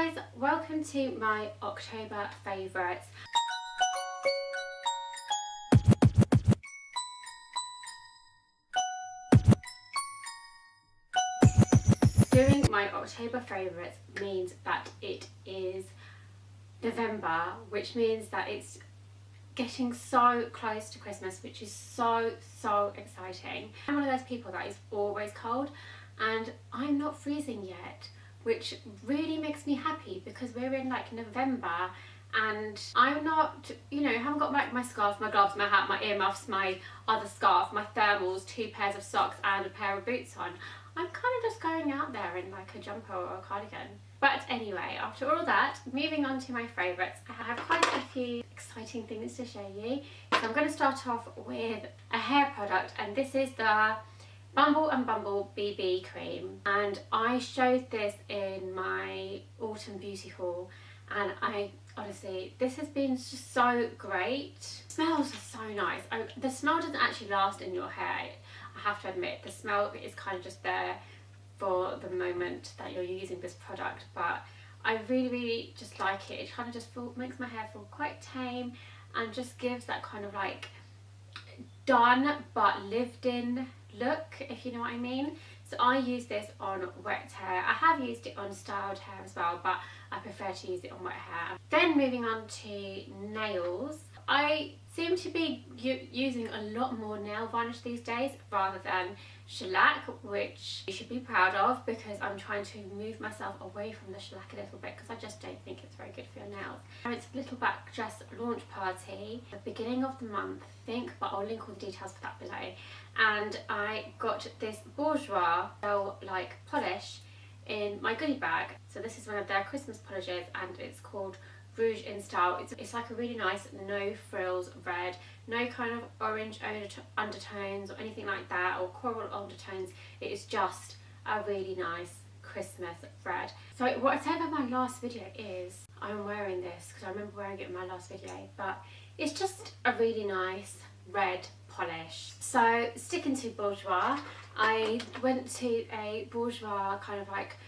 guys, welcome to my October favourites. Doing my October favourites means that it is November, which means that it's getting so close to Christmas, which is so exciting. I'm one of those people that is always cold and I'm not freezing yet, which really makes me happy because we're in like November and I'm not, haven't got like my scarf, my gloves, my hat, my earmuffs, my other scarf, my thermals, 2 pairs of socks and a pair of boots on. I'm kind of just going out there in like a jumper or a cardigan. But anyway, after all that, moving on to my favourites, I have quite a few exciting things to show you. So I'm going to start off with a hair product, and this is the Bumble Bumble BB cream, and I showed this in my autumn beauty haul, and honestly, this has been just so great. It smells so nice. The smell doesn't actually last in your hair, I have to admit. The smell is kind of just there for the moment that you're using this product, but I really just like it. It kind of just makes my hair feel quite tame and just gives that kind of like done but lived in look, if you know what I mean. So I use this on wet hair. I have used it on styled hair as well, but I prefer to use it on wet hair. Then moving on to nails, I seem to be using a lot more nail varnish these days rather than shellac, which you should be proud of, because I'm trying to move myself away from the shellac a little bit because I just don't think it's very good for your nails. And it's a Little Black Dress launch party at the beginning of the month, I think, but I'll link all the details for that below. And I got this Bourjois gel like polish in my goodie bag. So this is one of their Christmas polishes and it's called Rouge in Style. It's like a really nice no frills red, no kind of orange undertones or anything like that, or coral undertones. It is just a really nice Christmas red. So what I said about my last video is I'm wearing this because I remember wearing it in my last video, but it's just a really nice red polish. So sticking to Bourjois, I went to a Bourjois kind of like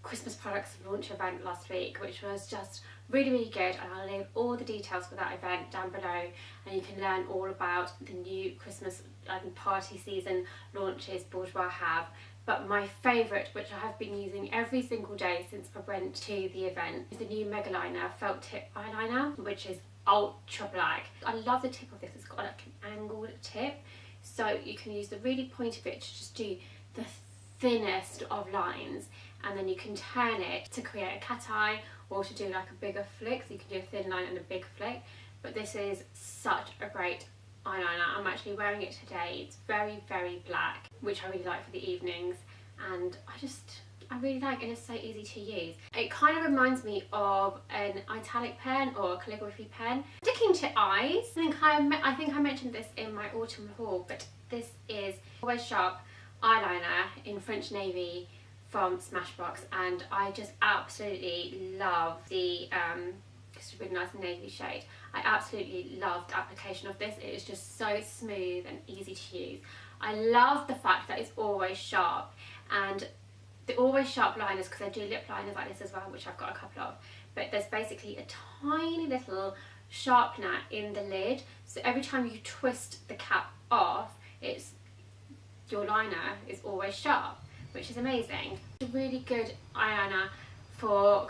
Christmas products launch event last week, which was just really good, and I'll leave all the details for that event down below, and you can learn all about the new Christmas and party season launches Bourjois have. But my favourite, which I have been using every single day since I went to the event, is the new Mega Liner felt tip eyeliner, which is ultra black. I love the tip of this. It's got like an angled tip, so you can use the really pointy bit to just do the thinnest of lines, and then you can turn it to create a cat eye or to do like a bigger flick, so you can do a thin line and a big flick. But this is such a great eyeliner. I'm actually wearing it today. It's very black, which I really like for the evenings, and I really like it, and it's so easy to use. It kind of reminds me of an italic pen or a calligraphy pen. Sticking to eyes, I think I mentioned this in my autumn haul, but this is Always Sharp eyeliner in French Navy from Smashbox, and I just absolutely love the it's a really nice navy shade. I absolutely love the application of this. It is just so smooth and easy to use. I love the fact that it's always sharp, and the Always Sharp liners, because I do lip liners like this as well, which I've got a couple of, but there's basically a tiny little sharpener in the lid, so every time you twist the cap off, your liner is always sharp, which is amazing. It's a really good eyeliner for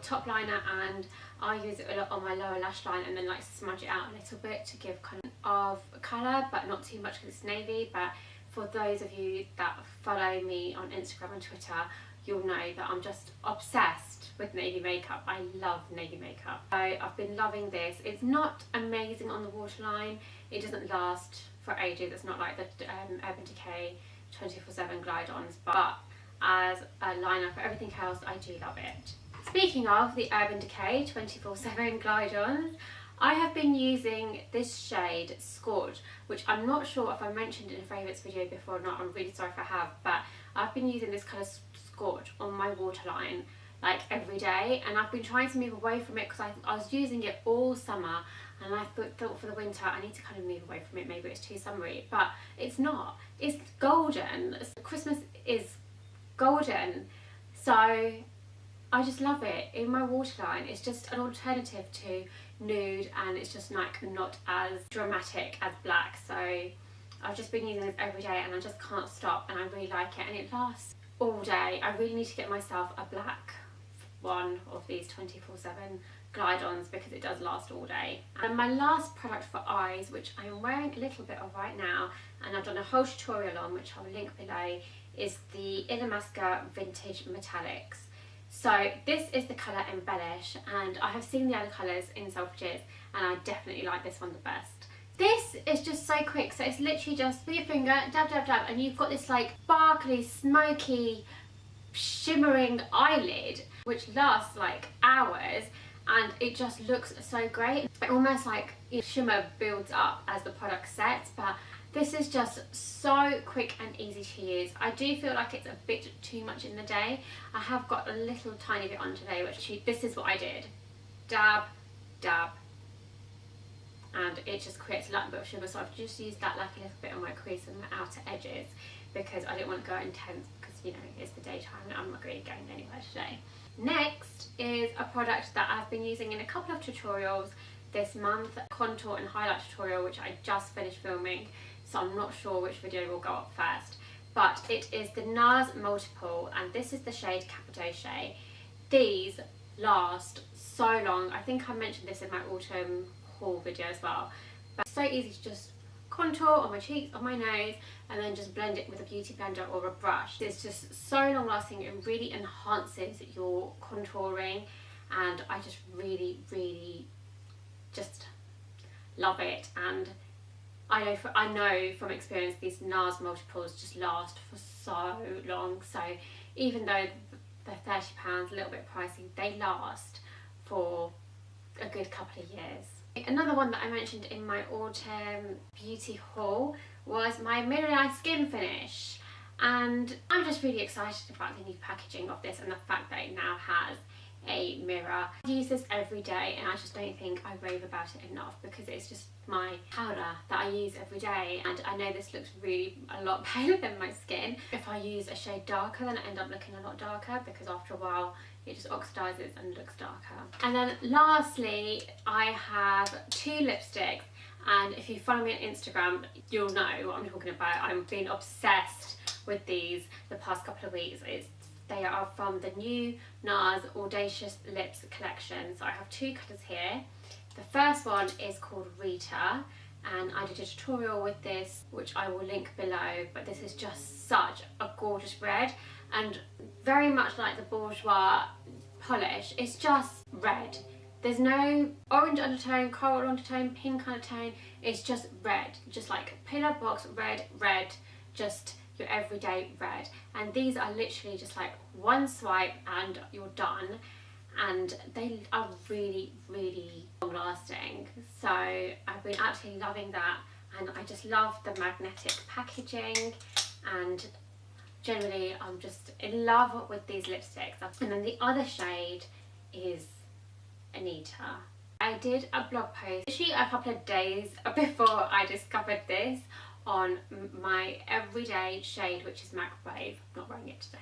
top liner, and I use it a lot on my lower lash line and then like smudge it out a little bit to give kind of colour, but not too much because it's navy. But for those of you that follow me on Instagram and Twitter, you'll know that I'm just obsessed with navy makeup. I love navy makeup. So I've been loving this. It's not amazing on the waterline. It doesn't last for ages. It's not like the Urban Decay 24/7 Glide-Ons, but as a liner for everything else, I do love it. Speaking of the Urban Decay 24/7 Glide-Ons, I have been using this shade Scorch, which I'm not sure if I mentioned in a favourites video before or not. I'm really sorry if I have, but I've been using this colour Scorch on my waterline like every day, and I've been trying to move away from it because I was using it all summer, and I thought for the winter I need to kind of move away from it. Maybe it's too summery, but it's not. It's golden. Christmas is golden, so I just love it in my waterline. It's just an alternative to nude, and it's just like not as dramatic as black. So I've just been using this every day and I just can't stop, and I really like it, and it lasts all day. I really need to get myself a black one of these 24/7 glide-ons because it does last all day. And my last product for eyes, which I'm wearing a little bit of right now and I've done a whole tutorial on, which I'll link below, is the Illamasqua Vintage Metallics. So this is the colour Embellish, and I have seen the other colours in Selfridges and I definitely like this one the best. This is just so quick, so it's literally just with your finger, dab dab dab, and you've got this like sparkly, smoky, shimmering eyelid which lasts like hours, and it just looks so great. It almost like shimmer builds up as the product sets, but this is just so quick and easy to use. I do feel like it's a bit too much in the day. I have got a little tiny bit on today, which this is what I did. Dab, dab, and it just creates a little bit of shimmer. So I've just used that like a little bit on my crease and my outer edges because I didn't want to go intense because, you know, it's the daytime and I'm not really going anywhere today. Next is a product that I've been using in a couple of tutorials this month, contour and highlight tutorial, which I just finished filming, so I'm not sure which video will go up first, but it is the NARS Multiple, and this is the shade Cappadocia. These last so long. I think I mentioned this in my autumn haul video as well, but it's so easy to just contour on my cheeks, on my nose, and then just blend it with a beauty blender or a brush. It's just so long lasting. It really enhances your contouring, and I just really just love it. And I know from experience these NARS multiples just last for so long, so even though they're £30, a little bit pricey, they last for a good couple of years. Another one that I mentioned in my autumn beauty haul was my Mirror Eye Skin Finish, and I'm just really excited about the new packaging of this and the fact that it now has a mirror. I use this every day and I just don't think I rave about it enough because it's just my powder that I use every day, and I know this looks really a lot paler than my skin. If I use a shade darker, then I end up looking a lot darker because after a while it just oxidizes and looks darker. And then lastly, I have two lipsticks, and if you follow me on Instagram you'll know what I'm talking about. I've been obsessed with these the past couple of weeks. They are from the new NARS Audacious Lips collection. So I have two colours here. The first one is called Rita, and I did a tutorial with this which I will link below, but this is just such a gorgeous red, and very much like the Bourjois polish, it's just red. There's no orange undertone, coral undertone, pink undertone, it's just red, just like pillar box red, just your everyday red. And these are literally just like one swipe and you're done, and they are really long lasting. So I've been absolutely loving that, and I just love the magnetic packaging, and generally I'm just in love with these lipsticks. And then the other shade is Anita. I did a blog post actually a couple of days before I discovered this on my everyday shade, which is Mac Brave. I'm not wearing it today.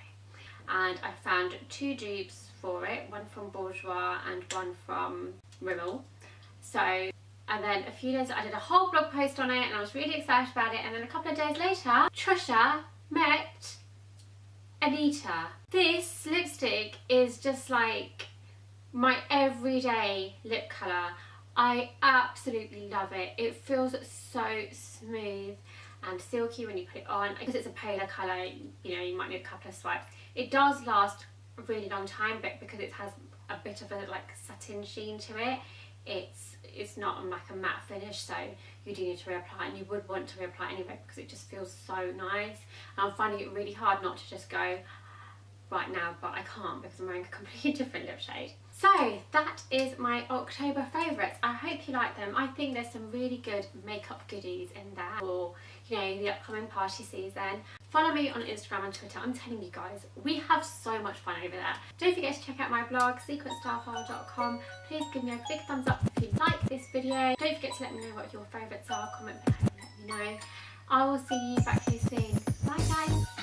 And I found two dupes for it, one from Bourjois and one from Rimmel. So, and then a few days I did a whole blog post on it and I was really excited about it, and then a couple of days later Trusha met Anita. This lipstick is just like my everyday lip colour. I absolutely love it. It feels so smooth and silky when you put it on. Because it's a paler colour, you know, you might need a couple of swipes. It does last a really long time, but because it has a bit of a like satin sheen to it, it's not like a matte finish, so you do need to reapply, and you would want to reapply anyway because it just feels so nice. And I'm finding it really hard not to just go right now, but I can't because I'm wearing a completely different lip shade. So that is my October favourites. I hope you like them. I think there's some really good makeup goodies in there for, you know, the upcoming party season. Follow me on Instagram and Twitter. I'm telling you guys, we have so much fun over there. Don't forget to check out my blog, secretstarfile.com. Please give me a big thumbs up if you like this video. Don't forget to let me know what your favourites are. Comment below and let me know. I will see you back here soon. Bye guys.